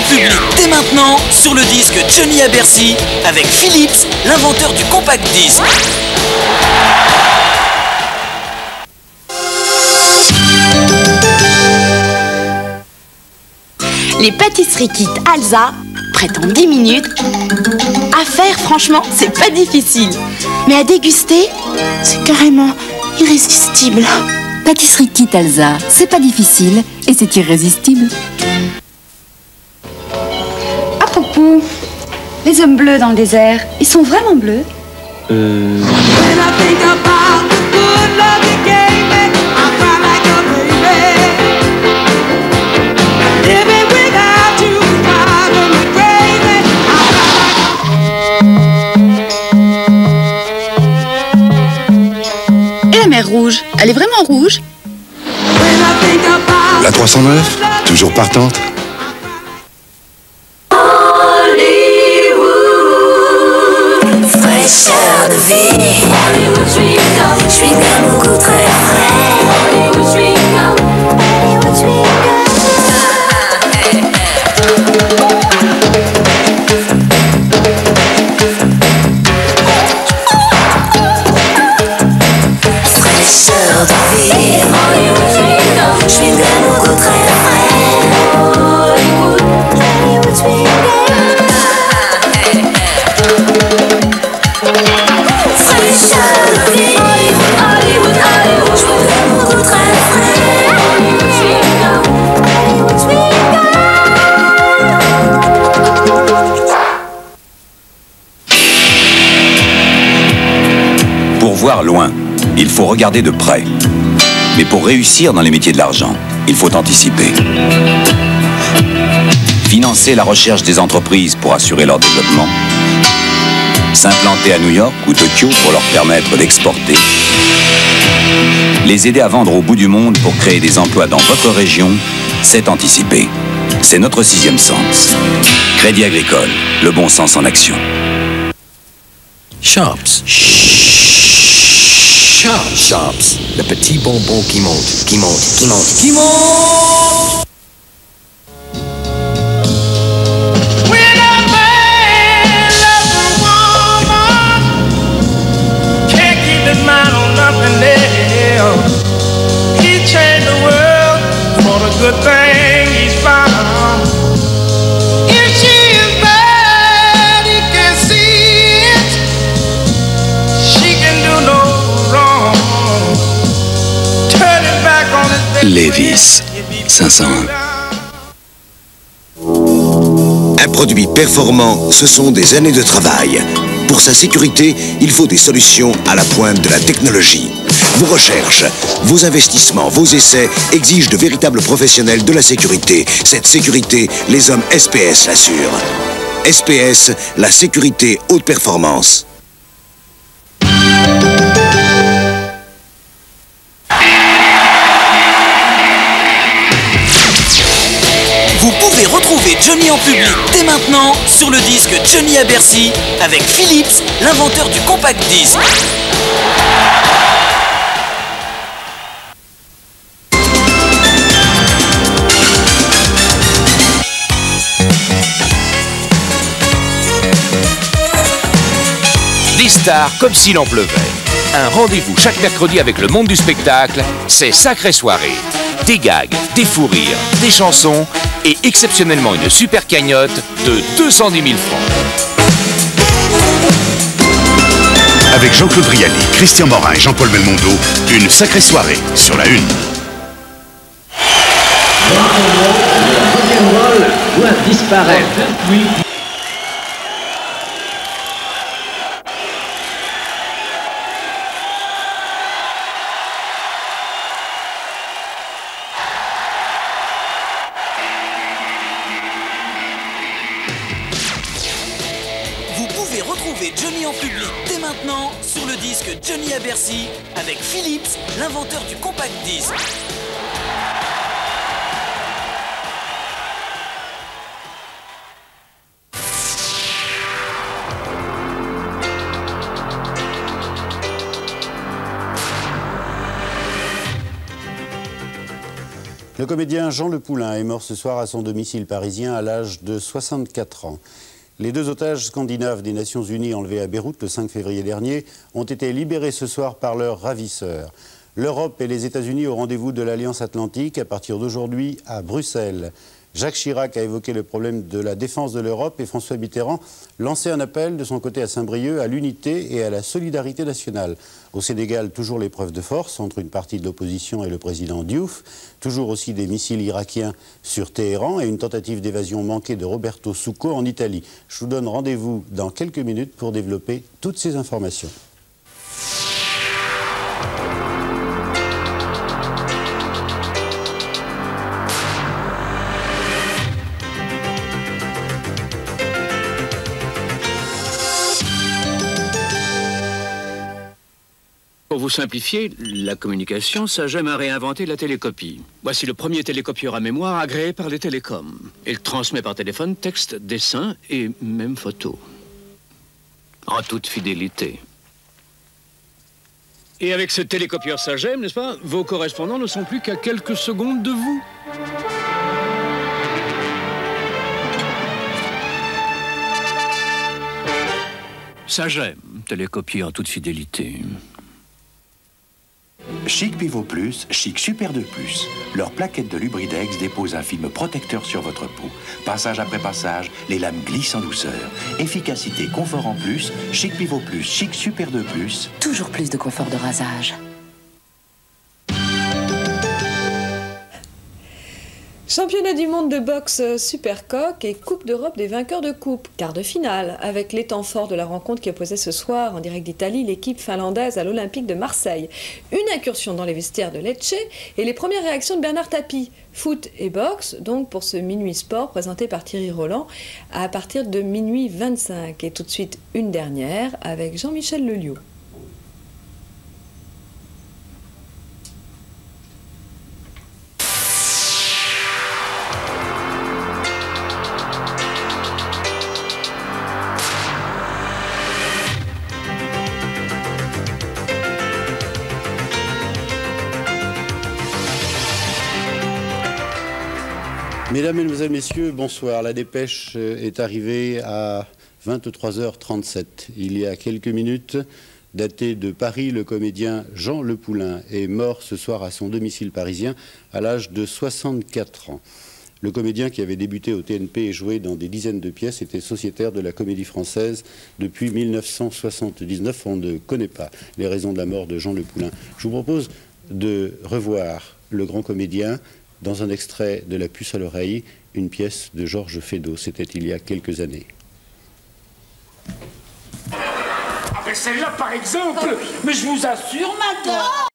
en public dès maintenant sur le disque Johnny à Bercy avec Philips, l'inventeur du compact disque. Les pâtisseries kit Alza, prêtes en 10 minutes. À faire, franchement, c'est pas difficile. Mais à déguster, c'est carrément irrésistible. Pâtisserie kit Alza, c'est pas difficile et c'est irrésistible. À propos, les hommes bleus dans le désert, ils sont vraiment bleus? Et la mer Rouge, elle est vraiment rouge? La 309, toujours partante. Fraîcheur de vie, Hollywood Swingo, chewing-gum au goût très frais. Hollywood Swingo, Hollywood Swingo. Fraîcheur de vie, Hollywood Swingo, chewing-gum au goût très frais. Hollywood, Hollywood Swingo. Pour voir loin, il faut regarder de près. Mais pour réussir dans les métiers de l'argent, il faut anticiper. Financer la recherche des entreprises pour assurer leur développement. S'implanter à New York ou Tokyo pour leur permettre d'exporter. Les aider à vendre au bout du monde pour créer des emplois dans votre région, c'est anticiper. C'est notre sixième sens. Crédit Agricole, le bon sens en action. Sharps. Sharps. Le petit bonbon qui monte, qui monte, qui monte, qui monte. Good thing he's found. If she is bad, he can see it. She can do no wrong. Turn it back on his baby. Levi's 501. Un produit performant, ce sont des années de travail. Pour sa sécurité, il faut des solutions à la pointe de la technologie. Vos recherches, vos investissements, vos essais exigent de véritables professionnels de la sécurité. Cette sécurité, les hommes SPS l'assurent. SPS, la sécurité haute performance. Vous pouvez retrouver Johnny en public dès maintenant sur le disque Johnny à Bercy avec Philips, l'inventeur du compact disque. Des stars comme s'il en pleuvait. Un rendez-vous chaque mercredi avec le monde du spectacle, c'est Sacrée Soirée. Des gags, des fous rires, des chansons et exceptionnellement une super cagnotte de 210 000 francs. Avec Jean-Claude Brialy, Christian Morin et Jean-Paul Belmondo, une sacrée soirée sur la Une. Le rock'n'roll doit disparaître. Vous pouvez retrouver Johnny en public dès maintenant sur le disque Johnny à Bercy avec Philips, l'inventeur du compact disque. Le comédien Jean Le Poulain est mort ce soir à son domicile parisien à l'âge de 64 ans. Les deux otages scandinaves des Nations Unies enlevés à Beyrouth le 5 février dernier ont été libérés ce soir par leurs ravisseurs. L'Europe et les États-Unis au rendez-vous de l'Alliance Atlantique à partir d'aujourd'hui à Bruxelles. Jacques Chirac a évoqué le problème de la défense de l'Europe et François Mitterrand lançait un appel de son côté à Saint-Brieuc à l'unité et à la solidarité nationale. Au Sénégal, toujours l'épreuve de force entre une partie de l'opposition et le président Diouf, toujours aussi des missiles irakiens sur Téhéran et une tentative d'évasion manquée de Roberto Succo en Italie. Je vous donne rendez-vous dans quelques minutes pour développer toutes ces informations. Pour vous simplifier, la communication, Sagem a réinventé la télécopie. Voici le premier télécopieur à mémoire agréé par les télécoms. Il transmet par téléphone texte, dessin et même photo. En toute fidélité. Et avec ce télécopieur Sagem, n'est-ce pas, vos correspondants ne sont plus qu'à quelques secondes de vous. Sagem, télécopier en toute fidélité. Chic Pivot Plus, Chic Super 2 Plus. Leur plaquette de Lubridex dépose un film protecteur sur votre peau. Passage après passage, les lames glissent en douceur. Efficacité, confort en plus, Chic Pivot Plus, Chic Super 2 Plus. Toujours plus de confort de rasage. Championnat du monde de boxe Supercoq et Coupe d'Europe des vainqueurs de coupe. Quart de finale, avec les temps forts de la rencontre qui opposait ce soir en direct d'Italie l'équipe finlandaise à l'Olympique de Marseille. Une incursion dans les vestiaires de Lecce et les premières réactions de Bernard Tapie. Foot et boxe, donc pour ce Minuit Sport présenté par Thierry Roland à partir de minuit 25. Et tout de suite une dernière avec Jean-Michel Lelioux. Mesdames, Mesdemoiselles, Messieurs, bonsoir. La dépêche est arrivée à 23h37. Il y a quelques minutes, daté de Paris, le comédien Jean Le Poulain est mort ce soir à son domicile parisien à l'âge de 64 ans. Le comédien qui avait débuté au TNP et joué dans des dizaines de pièces était sociétaire de la Comédie Française depuis 1979. On ne connaît pas les raisons de la mort de Jean Le Poulain. Je vous propose de revoir le grand comédien dans un extrait de La Puce à l'oreille, une pièce de Georges Feydeau. C'était il y a quelques années. Ah ben celle-là par exemple, mais je vous assure maintenant.